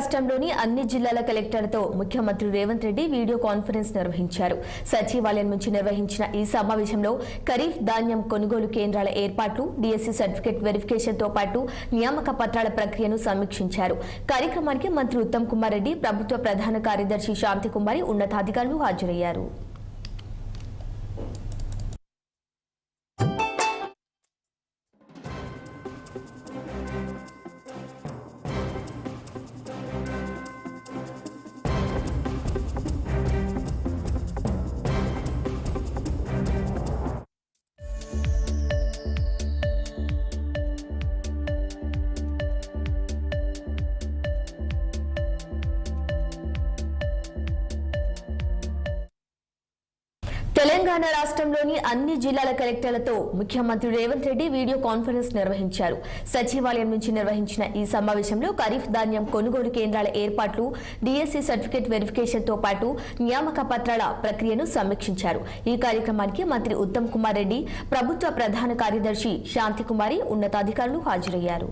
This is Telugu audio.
రాష్ట్రంలోని అన్ని జిల్లాల కలెక్టర్లతో ముఖ్యమంత్రి రేవంత్ రెడ్డి వీడియో కాన్ఫరెన్స్ నిర్వహించారు. సచివాలయం నుంచి నిర్వహించిన ఈ సమావేశంలో ఖరీఫ్ ధాన్యం కొనుగోలు కేంద్రాల ఏర్పాట్లు, డిఎస్సి సర్టిఫికేట్ వెరిఫికేషన్తో పాటు నియామక పత్రాల ప్రక్రియను సమీక్షించారు. కార్యక్రమానికి మంత్రి ఉత్తమ్ కుమార్ రెడ్డి, ప్రభుత్వ ప్రధాన కార్యదర్శి శాంతికుమారి, ఉన్నతాధికారులు హాజరయ్యారు. తెలంగాణ రాష్ట్రంలోని అన్ని జిల్లాల కలెక్టర్లతో ముఖ్యమంత్రి రేవంత్ రెడ్డి వీడియో కాన్ఫరెన్స్ నిర్వహించారు. సచివాలయం నుంచి నిర్వహించిన ఈ సమావేశంలో ఖరీఫ్ ధాన్యం కొనుగోలు కేంద్రాల ఏర్పాట్లు, డిఎస్సి సర్టిఫికేట్ వెరిఫికేషన్తో పాటు నియామక పత్రాల ప్రక్రియను సమీక్షించారు. ఈ కార్యక్రమానికి మంత్రి ఉత్తమ్ కుమార్ రెడ్డి, ప్రభుత్వ ప్రధాన కార్యదర్శి శాంతికుమారి, ఉన్నతాధికారులు హాజరయ్యారు.